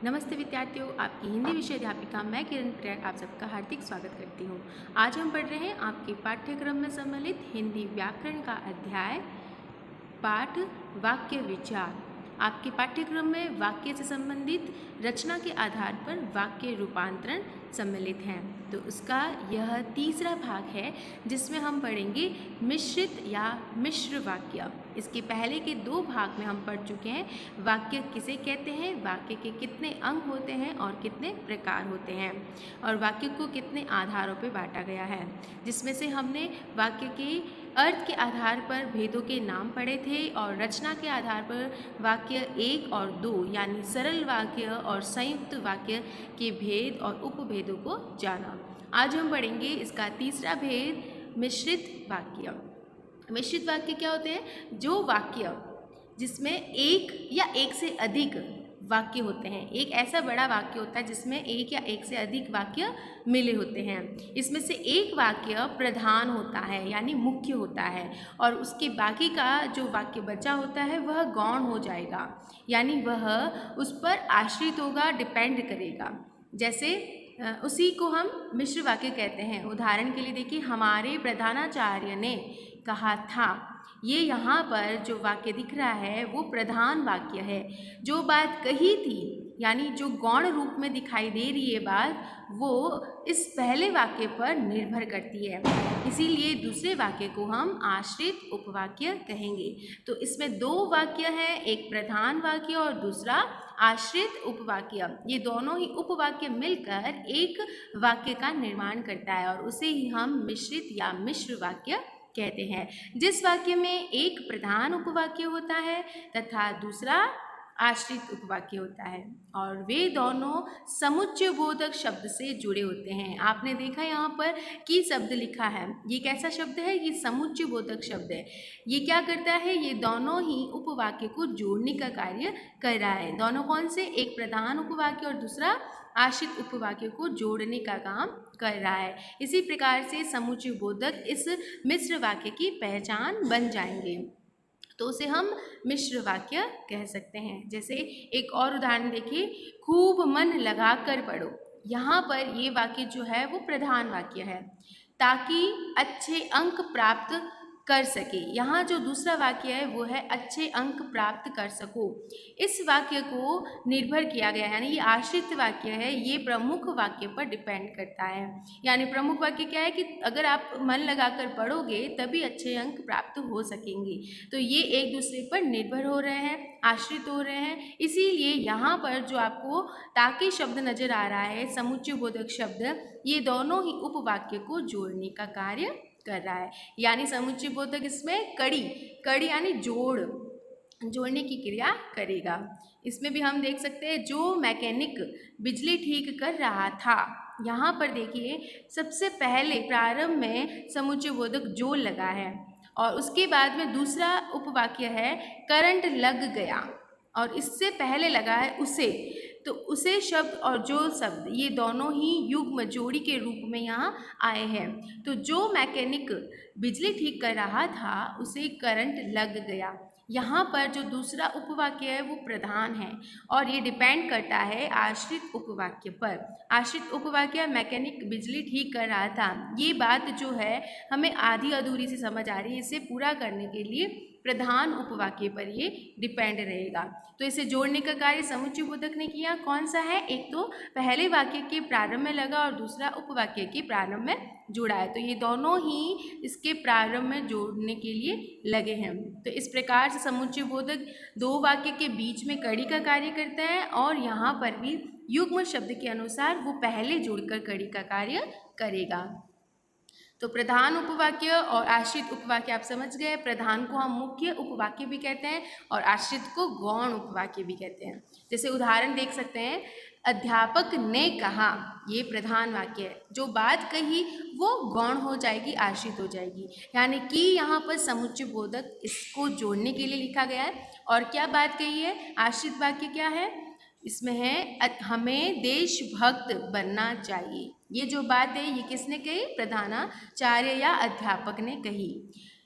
नमस्ते विद्यार्थियों, आपकी हिंदी विषय अध्यापिका मैं किरण प्रयाग आप सबका हार्दिक स्वागत करती हूँ। आज हम पढ़ रहे हैं आपके पाठ्यक्रम में सम्मिलित हिंदी व्याकरण का अध्याय पाठ वाक्य विचार। आपके पाठ्यक्रम में वाक्य से संबंधित रचना के आधार पर वाक्य रूपांतरण सम्मिलित हैं। तो उसका यह तीसरा भाग है जिसमें हम पढ़ेंगे मिश्रित या मिश्र वाक्य। इसके पहले के दो भाग में हम पढ़ चुके हैं वाक्य किसे कहते हैं, वाक्य के कितने अंग होते हैं और कितने प्रकार होते हैं, और वाक्य को कितने आधारों पर बांटा गया है, जिसमें से हमने वाक्य के अर्थ के आधार पर भेदों के नाम पढ़े थे और रचना के आधार पर वाक्य 1 और 2 यानी सरल वाक्य और संयुक्त वाक्य के भेद और उपभेदों को जाना। आज हम पढ़ेंगे इसका तीसरा भेद, मिश्रित वाक्य। मिश्रित वाक्य क्या होते हैं? जो वाक्य जिसमें एक या एक से अधिक वाक्य होते हैं। एक ऐसा बड़ा वाक्य होता है जिसमें एक या एक से अधिक वाक्य मिले होते हैं। इसमें से एक वाक्य प्रधान होता है यानी मुख्य होता है, और उसके बाकी का जो वाक्य बचा होता है वह गौण हो जाएगा, यानी वह उस पर आश्रित होगा, डिपेंड करेगा। जैसे उसी को हम मिश्र वाक्य कहते हैं। उदाहरण के लिए देखिए, हमारे प्रधानाचार्य ने कहा था। ये यहाँ पर जो वाक्य दिख रहा है वो प्रधान वाक्य है। जो बात कही थी यानी जो गौण रूप में दिखाई दे रही है बात, वो इस पहले वाक्य पर निर्भर करती है, इसीलिए दूसरे वाक्य को हम आश्रित उपवाक्य कहेंगे। तो इसमें दो वाक्य हैं, एक प्रधान वाक्य और दूसरा आश्रित उपवाक्य। ये दोनों ही उपवाक्य मिलकर एक वाक्य का निर्माण करता है और उसे ही हम मिश्रित या मिश्र वाक्य कहते हैं। जिस वाक्य में एक प्रधान उपवाक्य होता है तथा दूसरा आश्रित उपवाक्य होता है, और वे दोनों समुच्चय बोधक शब्द से जुड़े होते हैं। आपने देखा यहाँ पर कि शब्द लिखा है, ये कैसा शब्द है? ये समुच्चय बोधक शब्द है। ये क्या करता है? ये दोनों ही उपवाक्य को जोड़ने का कार्य कर रहा है। दोनों कौन से? एक प्रधान उपवाक्य और दूसरा आश्रित उपवाक्य को जोड़ने का काम कर रहा है। इसी प्रकार से समुच्चय बोधक इस मिश्र वाक्य की पहचान बन जाएंगे, तो उसे हम मिश्र वाक्य कह सकते हैं। जैसे एक और उदाहरण देखिए, खूब मन लगाकर पढ़ो। यहाँ पर ये वाक्य जो है वो प्रधान वाक्य है, ताकि अच्छे अंक प्राप्त कर सके। यहाँ जो दूसरा वाक्य है वो है अच्छे अंक प्राप्त कर सको। इस वाक्य को निर्भर किया गया है, यानी ये आश्रित वाक्य है, ये प्रमुख वाक्य पर डिपेंड करता है। यानी प्रमुख वाक्य क्या है कि अगर आप मन लगाकर पढ़ोगे तभी अच्छे अंक प्राप्त हो सकेंगे। तो ये एक दूसरे पर निर्भर हो रहे हैं, आश्रित हो रहे हैं। इसीलिए यहाँ पर जो आपको ताकि शब्द नजर आ रहा है, समुच्चय बोधक शब्द, ये दोनों ही उपवाक्य को जोड़ने का कार्य कर रहा है। यानी समुच्चय बोधक इसमें कड़ी यानी जोड़ने की क्रिया करेगा। इसमें भी हम देख सकते हैं, जो मैकेनिक बिजली ठीक कर रहा था। यहाँ पर देखिए, सबसे पहले प्रारंभ में समुच्चय बोधक जो लगा है, और उसके बाद में दूसरा उपवाक्य है करंट लग गया, और इससे पहले लगा है उसे। तो उसे शब्द और जो शब्द, ये दोनों ही युग्म जोड़ी के रूप में यहाँ आए हैं। तो जो मैकेनिक बिजली ठीक कर रहा था उसे करंट लग गया। यहाँ पर जो दूसरा उपवाक्य है वो प्रधान है, और ये डिपेंड करता है आश्रित उपवाक्य पर। आश्रित उपवाक्य मैकेनिक बिजली ठीक कर रहा था, ये बात जो है हमें आधी अधूरी से समझ आ रही है। इसे पूरा करने के लिए प्रधान उपवाक्य पर ये डिपेंड रहेगा। तो इसे जोड़ने का कार्य समुच्चय बोधक ने किया। कौन सा है? एक तो पहले वाक्य के प्रारंभ में लगा और दूसरा उपवाक्य के प्रारंभ में जुड़ा है। तो ये दोनों ही इसके प्रारंभ में जोड़ने के लिए लगे हैं। तो इस प्रकार से समुच्चय बोधक दो वाक्य के बीच में कड़ी का कार्य करता है, और यहाँ पर भी युग्म शब्द के अनुसार वो पहले जुड़कर कड़ी का कार्य करेगा। तो प्रधान उपवाक्य और आश्रित उपवाक्य आप समझ गए। प्रधान को हम मुख्य उपवाक्य भी कहते हैं और आश्रित को गौण उपवाक्य भी कहते हैं। जैसे उदाहरण देख सकते हैं, अध्यापक ने कहा, ये प्रधान वाक्य है। जो बात कही वो गौण हो जाएगी, आश्रित हो जाएगी। यानी कि यहाँ पर समुच्चय बोधक इसको जोड़ने के लिए लिखा गया है। और क्या बात कही है? आश्रित वाक्य क्या है? इसमें है हमें देशभक्त बनना चाहिए। ये जो बात है ये किसने कही? प्रधानाचार्य या अध्यापक ने कही।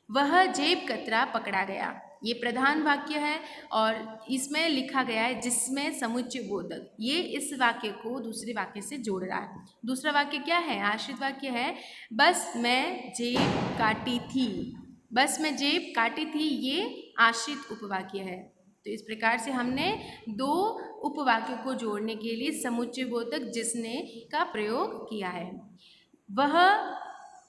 वह जेब कतरा पकड़ा गया। ये प्रधान वाक्य है और इसमें लिखा गया है जिसमें समुच्चय बोधक, ये इस वाक्य को दूसरे वाक्य से जोड़ रहा है। दूसरा वाक्य क्या है? आश्रित वाक्य है, बस मैं जेब काटी थी। बस मैं जेब काटी थी, ये आश्रित उपवाक्य है। तो इस प्रकार से हमने दो उपवाक्यों को जोड़ने के लिए समुच्चय बोधक जिसने का प्रयोग किया है।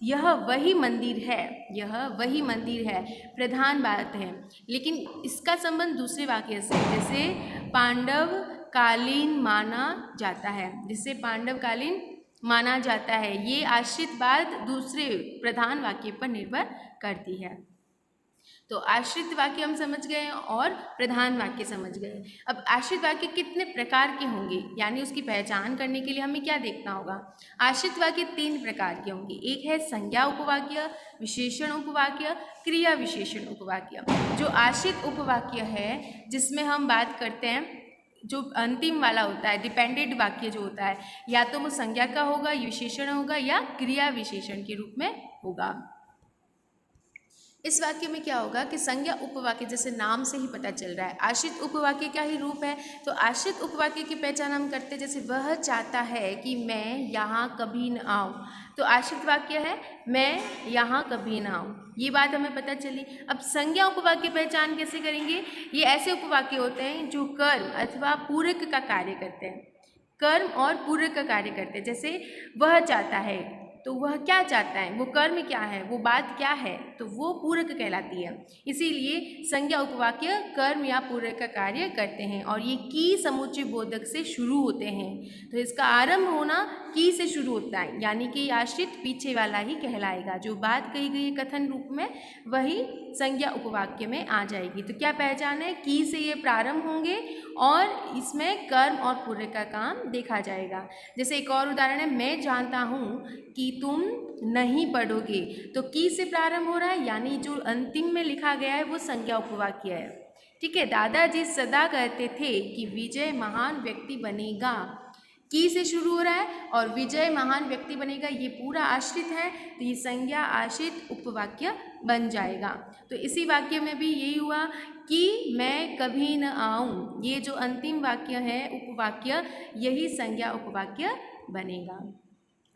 यह वही मंदिर है, यह वही मंदिर है प्रधान बात है, लेकिन इसका संबंध दूसरे वाक्य से, जैसे पांडव कालीन माना जाता है, जिसे पांडव कालीन माना जाता है, ये आश्रित बात दूसरे प्रधान वाक्य पर निर्भर करती है। तो आश्रित वाक्य हम समझ गए और प्रधान वाक्य समझ गए। अब आश्रित वाक्य कितने प्रकार के होंगे, यानी उसकी पहचान करने के लिए हमें क्या देखना होगा? आश्रित वाक्य 3 प्रकार के होंगे। एक है संज्ञा उपवाक्य, विशेषण उपवाक्य, क्रिया विशेषण उपवाक्य। जो आश्रित उपवाक्य है जिसमें हम बात करते हैं, जो अंतिम वाला होता है, डिपेंडेंट वाक्य जो होता है, या तो वो संज्ञा का होगा, विशेषण होगा, या क्रिया विशेषण के रूप में होगा। इस वाक्य में क्या होगा कि संज्ञा उपवाक्य, जैसे नाम से ही पता चल रहा है, आश्रित उपवाक्य का ही रूप है। तो आश्रित उपवाक्य की पहचान हम करते हैं, जैसे वह चाहता है कि मैं यहाँ कभी न आऊँ, तो आश्रित वाक्य है मैं यहाँ कभी ना आऊँ, ये बात हमें पता चली। अब संज्ञा उपवाक्य पहचान कैसे करेंगे? ये ऐसे उपवाक्य होते हैं जो कर्म अथवा पूरक का कार्य करते हैं, कर्म और पूरक का कार्य करते हैं। जैसे वह चाहता है, तो वह क्या चाहता है, वो कर्म क्या है, वो बात क्या है, तो वो पूरक कहलाती है। इसीलिए संज्ञा उपवाक्य कर्म या पूरक का कार्य करते हैं और ये की समुच्चय बोधक से शुरू होते हैं। तो इसका आरंभ होना की से शुरू होता है, यानी कि आश्रित पीछे वाला ही कहलाएगा। जो बात कही गई कथन रूप में वही संज्ञा उपवाक्य में आ जाएगी। तो क्या पहचान है? की से ये प्रारंभ होंगे और इसमें कर्म और पूरक का काम देखा जाएगा। जैसे एक और उदाहरण है, मैं जानता हूँ कि तुम नहीं पढ़ोगे, तो की से प्रारंभ हो रहा है, यानी जो अंतिम में लिखा गया है वो संज्ञा उपवाक्य है। ठीक है, दादाजी सदा कहते थे कि विजय महान व्यक्ति बनेगा, की से शुरू हो रहा है और विजय महान व्यक्ति बनेगा, ये पूरा आश्रित है, तो ये संज्ञा आश्रित उपवाक्य बन जाएगा। तो इसी वाक्य में भी यही हुआ कि मैं कभी न आऊँ, ये जो अंतिम वाक्य है उपवाक्य, यही संज्ञा उपवाक्य बनेगा।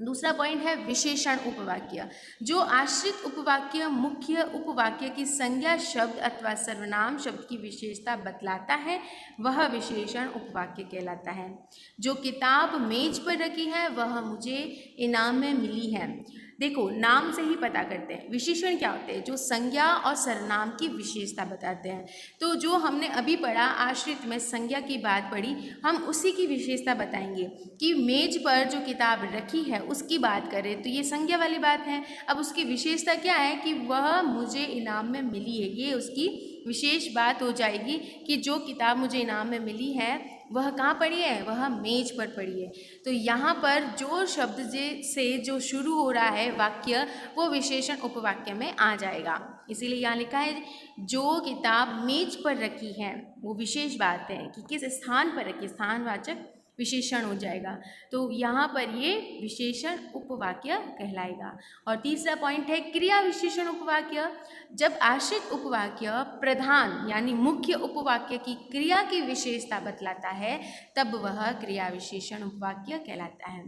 दूसरा पॉइंट है विशेषण उपवाक्य। जो आश्रित उपवाक्य मुख्य उपवाक्य की संज्ञा शब्द अथवा सर्वनाम शब्द की विशेषता बतलाता है, वह विशेषण उपवाक्य कहलाता है। जो किताब मेज पर रखी है वह मुझे इनाम में मिली है। देखो, नाम से ही पता करते हैं। विशेषण क्या होते हैं? जो संज्ञा और सर्वनाम की विशेषता बताते हैं। तो जो हमने अभी पढ़ा आश्रित में संज्ञा की बात पढ़ी, हम उसी की विशेषता बताएंगे कि मेज पर जो किताब रखी है उसकी बात करें तो ये संज्ञा वाली बात है। अब उसकी विशेषता क्या है कि वह मुझे इनाम में मिली है, ये उसकी विशेष बात हो जाएगी कि जो किताब मुझे इनाम में मिली है वह कहाँ पड़ी है? वह मेज पर पड़ी है। तो यहाँ पर जो शब्द से जो शुरू हो रहा है वाक्य, वो विशेषण उपवाक्य में आ जाएगा। इसीलिए यहाँ लिखा है जो किताब मेज पर रखी है, वो विशेष बात है कि किस स्थान पर रखी, स्थानवाचक विशेषण हो जाएगा। तो यहाँ पर ये विशेषण उपवाक्य कहलाएगा। और तीसरा पॉइंट है क्रिया विशेषण उपवाक्य। जब आश्रित उपवाक्य प्रधान यानी मुख्य उपवाक्य की क्रिया की विशेषता बतलाता है तब वह क्रिया विशेषण उपवाक्य कहलाता है।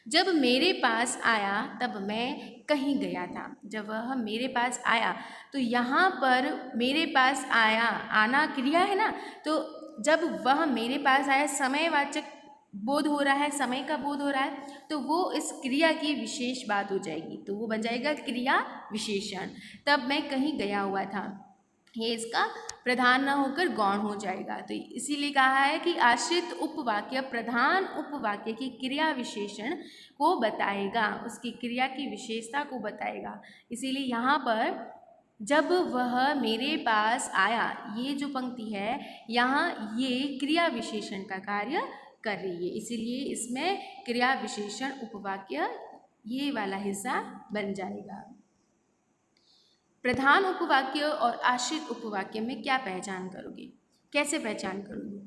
जब मेरे पास आया तब मैं कहीं गया था। जब वह मेरे पास आया, तो यहाँ पर मेरे पास आया, आना क्रिया है ना, तो जब वह मेरे पास आया समयवाचक बोध हो रहा है, समय का बोध हो रहा है, तो वो इस क्रिया की विशेष बात हो जाएगी, तो वो बन जाएगा क्रिया विशेषण। तब मैं कहीं गया हुआ था, ये इसका प्रधान न होकर गौण हो जाएगा। तो इसीलिए कहा है कि आश्रित उपवाक्य प्रधान उपवाक्य की क्रिया विशेषण को बताएगा, उसकी क्रिया की विशेषता को बताएगा। इसीलिए यहाँ पर जब वह मेरे पास आया, ये जो पंक्ति है यहाँ ये क्रिया विशेषण का कार्य कर रही है, इसीलिए इसमें क्रिया विशेषण उपवाक्य ये वाला हिस्सा बन जाएगा। प्रधान उपवाक्य और आश्रित उपवाक्य में क्या पहचान करोगे? कैसे पहचान करोगे?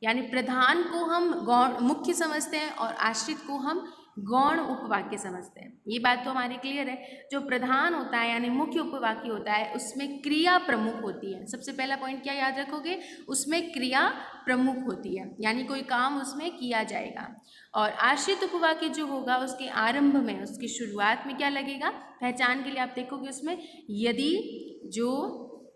यानी प्रधान को हम गौण मुख्य समझते हैं और आश्रित को हम गौण उपवाक्य समझते हैं। ये बात तो हमारी क्लियर है। जो प्रधान होता है यानी मुख्य उपवाक्य होता है उसमें क्रिया प्रमुख होती है। सबसे पहला पॉइंट क्या याद रखोगे, उसमें क्रिया प्रमुख होती है यानी कोई काम उसमें किया जाएगा। और आश्रित उपवाक्य जो होगा उसके आरंभ में, उसकी शुरुआत में क्या लगेगा, पहचान के लिए आप देखोगे उसमें यदि, जो,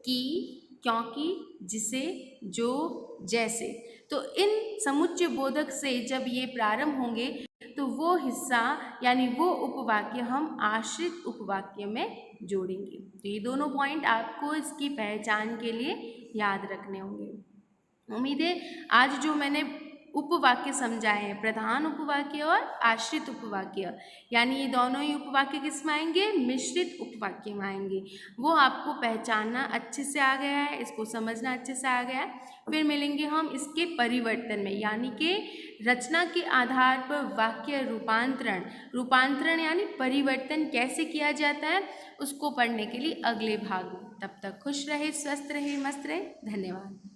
कि, क्योंकि, जिसे, जो, जैसे। तो इन समुच्चय बोधक से जब ये प्रारंभ होंगे तो वो हिस्सा यानी वो उपवाक्य हम आश्रित उपवाक्य में जोड़ेंगे। तो ये दोनों पॉइंट आपको इसकी पहचान के लिए याद रखने होंगे। उम्मीद है आज जो मैंने उपवाक्य समझाए हैं, प्रधान उपवाक्य और आश्रित उपवाक्य, यानी ये दोनों ही उपवाक्य किस में आएंगे, मिश्रित उपवाक्य में आएंगे, वो आपको पहचानना अच्छे से आ गया है, इसको समझना अच्छे से आ गया है। फिर मिलेंगे हम इसके परिवर्तन में, यानी कि रचना के आधार पर वाक्य रूपांतरण यानी परिवर्तन कैसे किया जाता है उसको पढ़ने के लिए अगले भाग में। तब तक खुश रहे, स्वस्थ रहे, मस्त रहे। धन्यवाद।